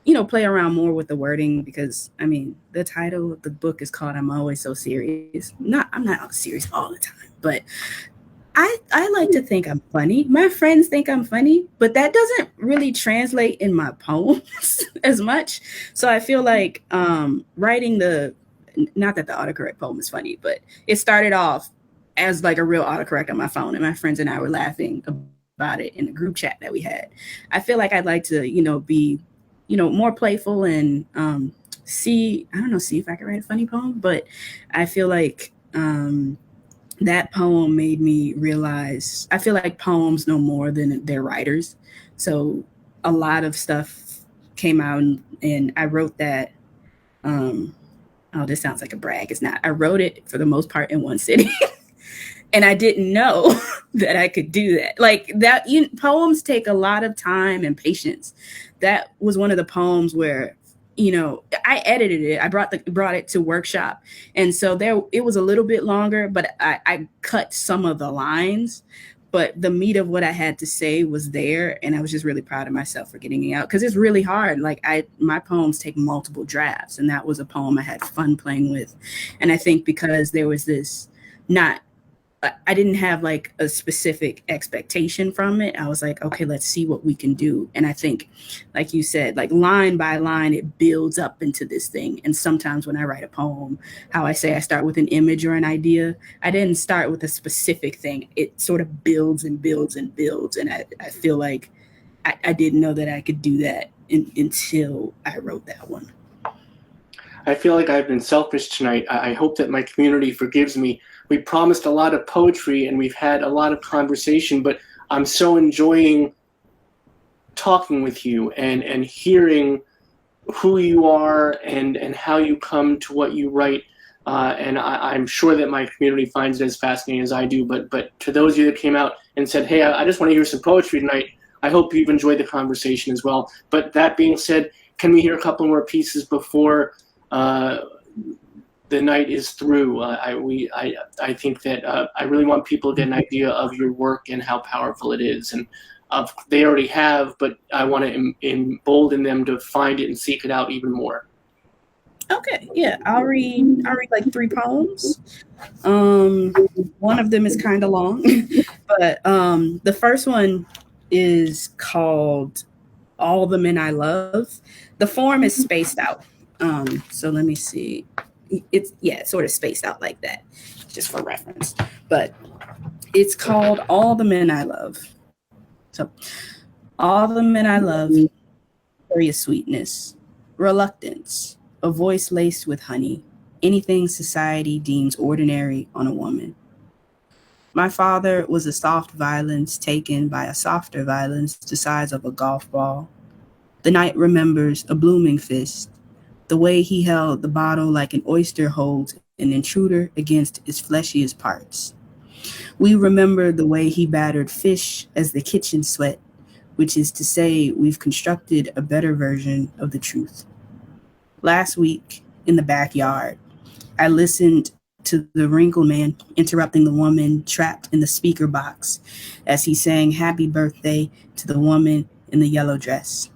you know, play around more with the wording, because I mean, the title of the book is called I'm Always So Serious. I'm not serious all the time, but I like to think I'm funny. My friends think I'm funny, but that doesn't really translate in my poems as much. So I feel like writing not that the autocorrect poem is funny, but it started off as like a real autocorrect on my phone, and my friends and I were laughing about it in the group chat that we had. I feel like I'd like to, you know, be, you know, more playful and see if I can write a funny poem. But I feel like that poem made me realize, I feel like poems know more than their writers. So a lot of stuff came out, and I wrote that. Oh, this sounds like a brag. It's not. I wrote it for the most part in one sitting. And I didn't know that I could do that. Like that, poems take a lot of time and patience. That was one of the poems where, you know, I edited it. I brought it to workshop, and so it was a little bit longer, but I cut some of the lines. But the meat of what I had to say was there, and I was just really proud of myself for getting it out, because it's really hard. Like my poems take multiple drafts, and that was a poem I had fun playing with. And I think because there was this I didn't have like a specific expectation from it. I was like, okay, let's see what we can do. And I think, like you said, like line by line, it builds up into this thing. And sometimes when I write a poem, how I say I start with an image or an idea, I didn't start with a specific thing. It sort of builds and builds and builds. And I feel like I didn't know that I could do that until I wrote that one. I feel like I've been selfish tonight. I hope that my community forgives me. We promised a lot of poetry, and we've had a lot of conversation, but I'm so enjoying talking with you and hearing who you are and how you come to what you write. And I'm sure that my community finds it as fascinating as I do. But to those of you that came out and said, hey, I just want to hear some poetry tonight, I hope you've enjoyed the conversation as well. But that being said, can we hear a couple more pieces before the night is through? I think that I really want people to get an idea of your work and how powerful it is. And they already have, but I want to embolden them to find it and seek it out even more. Okay, yeah, I'll read like 3 poems. One of them is kind of long, but the first one is called All the Men I Love. The form is spaced out. So let me see. It's sort of spaced out like that, just for reference. But it's called All the Men I Love. So, all the men I love, curious sweetness, reluctance, a voice laced with honey, anything society deems ordinary on a woman. My father was a soft violence taken by a softer violence the size of a golf ball. The night remembers a blooming fist, the way he held the bottle like an oyster holds an intruder against its fleshiest parts. We remember the way he battered fish as the kitchen sweat, which is to say, we've constructed a better version of the truth. Last week, in the backyard, I listened to the wrinkled man interrupting the woman trapped in the speaker box as he sang happy birthday to the woman in the yellow dress.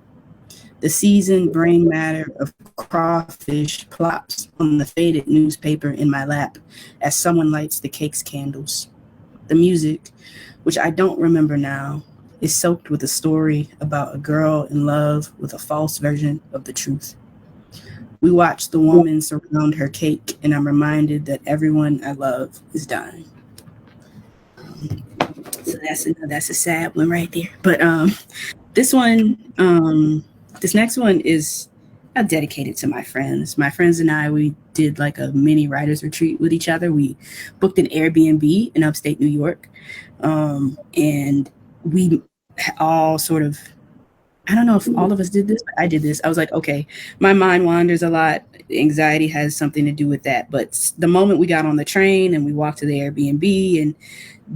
The seasoned brain matter of crawfish plops on the faded newspaper in my lap as someone lights the cake's candles. The music, which I don't remember now, is soaked with a story about a girl in love with a false version of the truth. We watch the woman surround her cake, and I'm reminded that everyone I love is dying. So that's a sad one right there. But this next one is dedicated to my friends. My friends and I, we did like a mini writers retreat with each other. We booked an Airbnb in upstate New York, and we all sort of, I don't know if all of us did this, but I did this. I was like, okay, my mind wanders a lot. Anxiety has something to do with that. But the moment we got on the train and we walked to the Airbnb and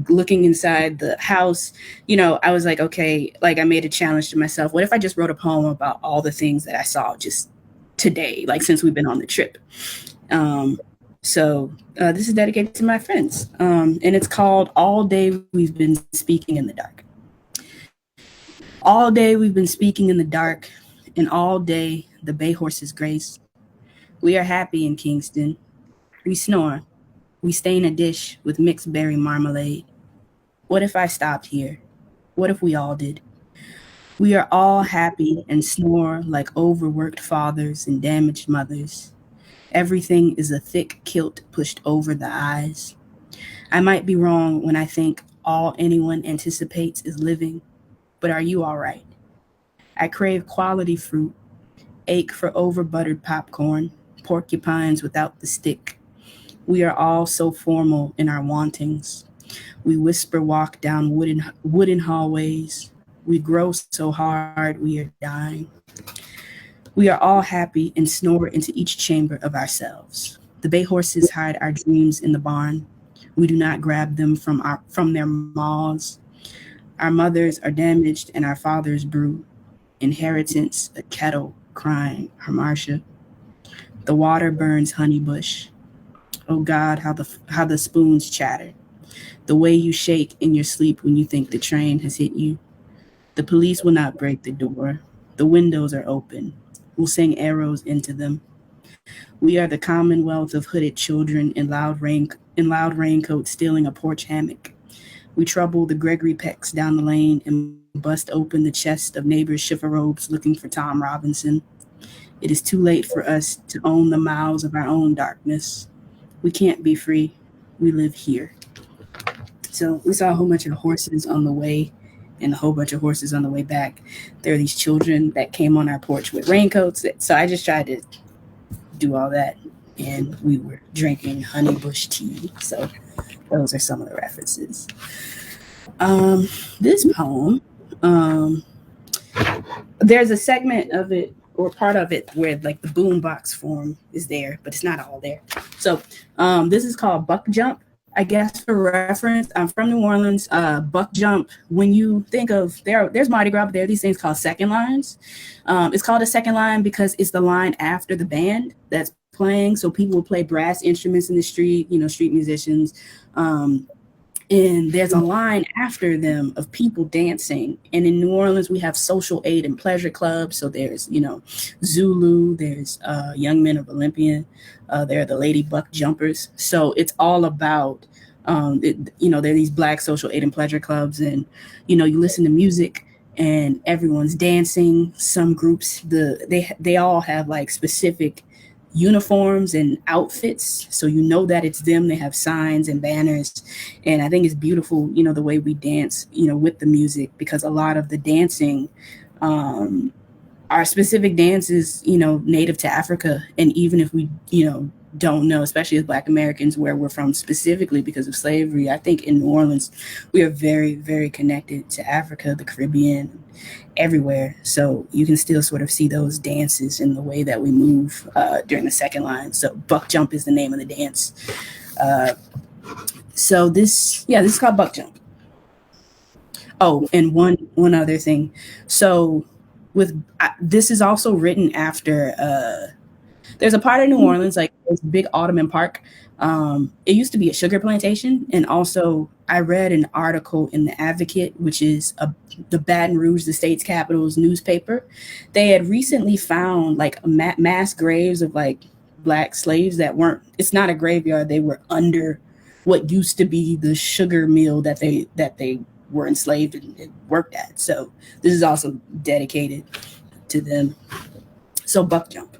looking inside the house, I was like, okay, like I made a challenge to myself. What if I just wrote a poem about all the things that I saw just today, like since we've been on the trip? So this is dedicated to my friends. And it's called All Day We've Been Speaking in the Dark. All day we've been speaking in the dark, and all day the bay horses graze. We are happy in Kingston. We snore. We stain a dish with mixed berry marmalade. What if I stopped here? What if we all did? We are all happy and snore like overworked fathers and damaged mothers. Everything is a thick kilt pushed over the eyes. I might be wrong when I think all anyone anticipates is living. But are you all right? I crave quality fruit, ache for over-buttered popcorn, porcupines without the stick. We are all so formal in our wantings. We whisper walk down wooden hallways. We grow so hard we are dying. We are all happy and snore into each chamber of ourselves. The bay horses hide our dreams in the barn. We do not grab them from their maws. Our mothers are damaged and our fathers brew. Inheritance, a kettle crying, Harsha. The water burns honeybush. Oh God, how the spoons chatter. The way you shake in your sleep when you think the train has hit you. The police will not break the door. The windows are open. We'll sing arrows into them. We are the commonwealth of hooded children in loud raincoats stealing a porch hammock. We trouble the Gregory Pecks down the lane and bust open the chest of neighbors' chiffon-robes looking for Tom Robinson. It is too late for us to own the mouths of our own darkness. We can't be free. We live here. So we saw a whole bunch of horses on the way and a whole bunch of horses on the way back. There are these children that came on our porch with raincoats. So I just tried to do all that. And we were drinking honeybush tea. So those are some of the references. This poem, there's a segment of it or part of it where like the boombox form is there, but it's not all there. So this is called Buck Jump. I guess for reference, I'm from New Orleans. Buck Jump, when you think of, there's Mardi Gras, but there are these things called second lines. It's called a second line because it's the line after the band that's playing. So people will play brass instruments in the street, street musicians. And there's a line after them of people dancing. And in New Orleans, we have social aid and pleasure clubs. So there's, Zulu, there's Young Men of Olympia, there are the Lady Buck Jumpers. So it's all about, there are these Black social aid and pleasure clubs. And, you listen to music and everyone's dancing. Some groups, they all have like specific uniforms and outfits, so that it's them. They have signs and banners, and I think it's beautiful, the way we dance, with the music, because a lot of the dancing are specific dances, native to Africa, and even if we, don't know, especially as Black Americans, where we're from specifically because of slavery. I think in New Orleans, we are very, very connected to Africa, the Caribbean, everywhere. So you can still sort of see those dances in the way that we move during the second line. So buck jump is the name of the dance. So this is called buck jump. Oh, and one other thing. So this is also written after there's a part of New Orleans, like this big Ottoman Park. It used to be a sugar plantation. And also I read an article in the Advocate, which is the Baton Rouge, the state's capital's newspaper. They had recently found like mass graves of like Black slaves that weren't, it's not a graveyard. They were under what used to be the sugar mill that they were enslaved and worked at. So this is also dedicated to them. So buck jump.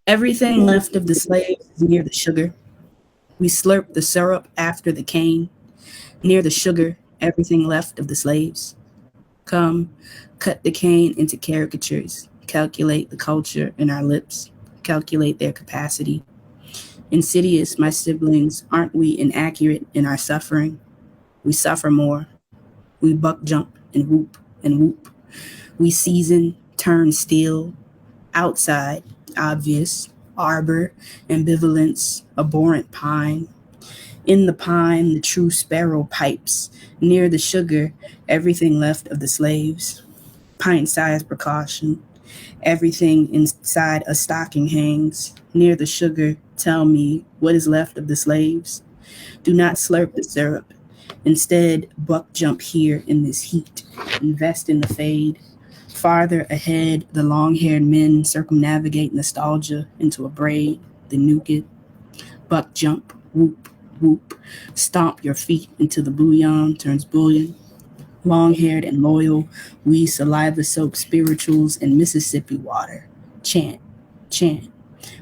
Everything left of the slaves is near the sugar. We slurp the syrup after the cane. Near the sugar, everything left of the slaves. Come, cut the cane into caricatures. Calculate the culture in our lips. Calculate their capacity. Insidious, my siblings, aren't we inaccurate in our suffering? We suffer more. We buck jump and whoop and whoop. We season, turn steel. Outside, obvious, arbor, ambivalence, abhorrent pine. In the pine, the true sparrow pipes. Near the sugar, everything left of the slaves. Pint-sized precaution. Everything inside a stocking hangs. Near the sugar, tell me what is left of the slaves. Do not slurp the syrup. Instead, buck jump here in this heat. Invest in the fade. Farther ahead, the long-haired men circumnavigate nostalgia into a braid, the nuke it. Buck jump, whoop, whoop. Stomp your feet into the bouillon, turns bullion. Long-haired and loyal, we saliva-soaked spirituals and Mississippi water. Chant, chant.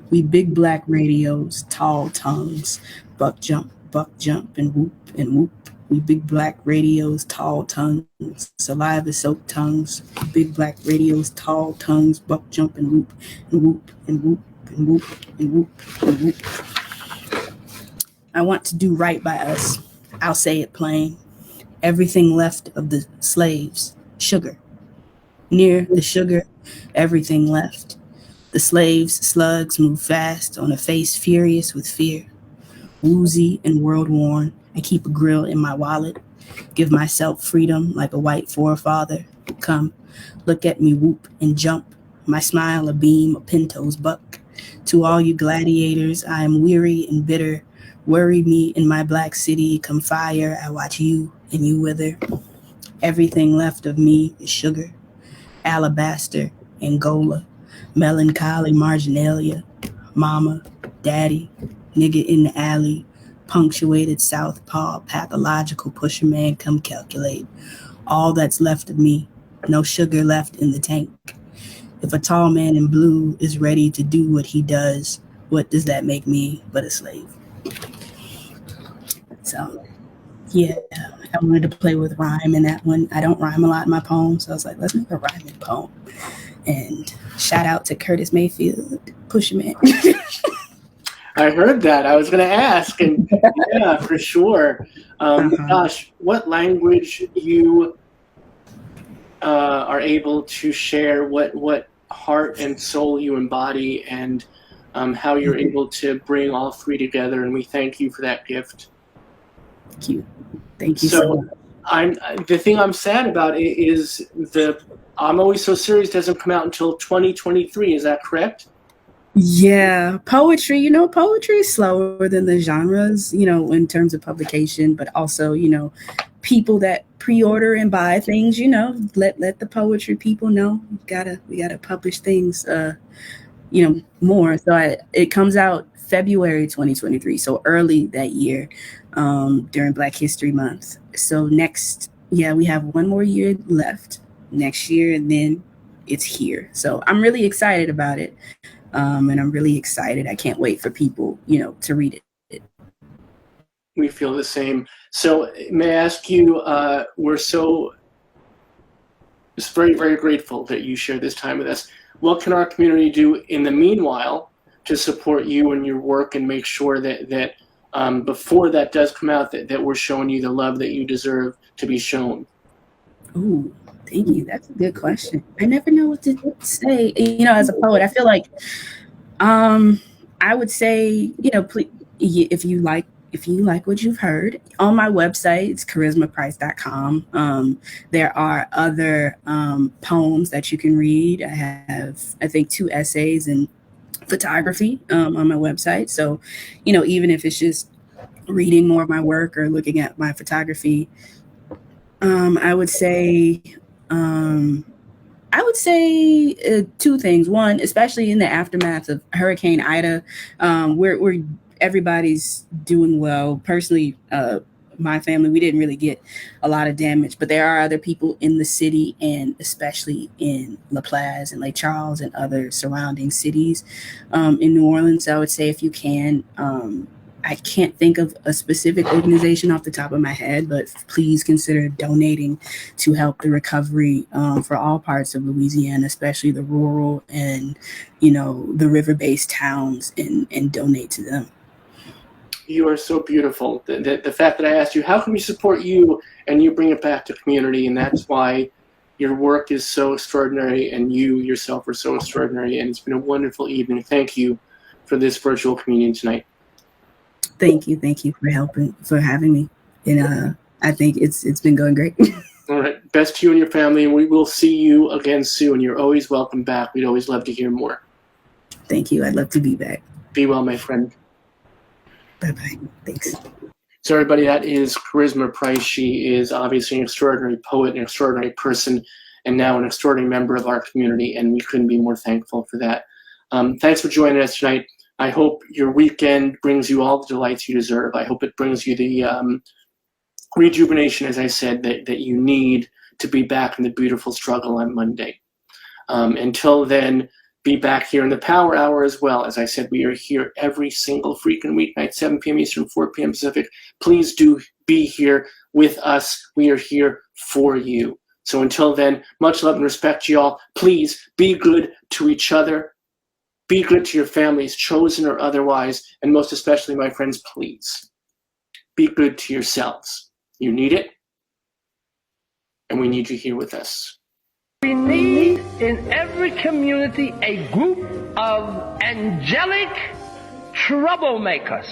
We big Black radios, tall tongues. Buck jump, and whoop, and whoop. We big Black radios, tall tongues, saliva-soaked tongues. Big Black radios, tall tongues, buck jump and whoop, and whoop, and whoop, and whoop, and whoop, and whoop. I want to do right by us. I'll say it plain. Everything left of the slaves, sugar. Near the sugar, everything left. The slaves' slugs move fast on a face furious with fear. Woozy and world-worn, I keep a grill in my wallet. Give myself freedom like a white forefather. Come, look at me whoop and jump. My smile a beam, a pinto's buck. To all you gladiators, I am weary and bitter. Worry me in my Black city. Come fire, I watch you and you wither. Everything left of me is sugar. Alabaster, Angola, melancholy marginalia. Mama, daddy, nigga in the alley. Punctuated southpaw, pathological pusher man, come calculate. All that's left of me, no sugar left in the tank. If a tall man in blue is ready to do what he does, what does that make me but a slave? So, yeah, I wanted to play with rhyme in that one. I don't rhyme a lot in my poems, so I was like, let's make a rhyming poem. And shout out to Curtis Mayfield, pusher man. I heard that. I was going to ask, and yeah, for sure. Gosh, what language you are able to share, what heart and soul you embody, and how you're able to bring all three together, and we thank you for that gift. Thank you. Thank you so much. The thing I'm sad about is I'm Always So Serious doesn't come out until 2023. Is that correct? Yeah, poetry, poetry is slower than the genres, in terms of publication, but also, people that pre-order and buy things, let the poetry people know we gotta publish things, more. So it comes out February 2023, so early that year, during Black History Month. So we have one more year left next year, and then it's here. So I'm really excited about it. And I'm really excited. I can't wait for people, to read it. We feel the same. So may I ask you, we're so very, very grateful that you share this time with us. What can our community do in the meanwhile to support you and your work and make sure that before that does come out, that we're showing you the love that you deserve to be shown. Ooh, thank you. That's a good question. I never know what to say. You know, as a poet, I feel like I would say, you know, please, if you like what you've heard on my website, it's karismaprice.com. There are other poems that you can read. I have, I think, 2 essays and photography on my website. So, you know, even if it's just reading more of my work or looking at my photography, I would say 2 things. One, especially in the aftermath of Hurricane Ida, we're everybody's doing well. Personally, my family, we didn't really get a lot of damage, but there are other people in the city, and especially in La Plaza and Lake Charles and other surrounding cities in New Orleans. So I would say, if you can, I can't think of a specific organization off the top of my head, but please consider donating to help the recovery for all parts of Louisiana, especially the rural and, you know, the river-based towns, and donate to them. You are so beautiful. The fact that I asked you, how can we support you, and you bring it back to community, and that's why your work is so extraordinary, and you yourself are so extraordinary, and it's been a wonderful evening. Thank you for this virtual communion tonight. Thank you for having me, and I think it's been going great. All right, best to you and your family, and we will see you again soon. You're always welcome back. We'd always love to hear more. Thank you. I'd love to be back. Be well, my friend. Bye-bye. Thanks. So everybody, that is Karisma Price. She is obviously an extraordinary poet, an extraordinary person, and now an extraordinary member of our community, and we couldn't be more thankful for that. Thanks for joining us tonight. I hope your weekend brings you all the delights you deserve. I hope it brings you the rejuvenation, as I said, that you need to be back in the beautiful struggle on Monday. Until then, be back here in the Power Hour as well. As I said, we are here every single freaking weeknight, 7 p.m. Eastern, 4 p.m. Pacific. Please do be here with us. We are here for you. So until then, much love and respect to y'all. Please be good to each other. Be good to your families, chosen or otherwise. And most especially, my friends, please be good to yourselves. You need it. And we need you here with us. We need in every community a group of angelic troublemakers.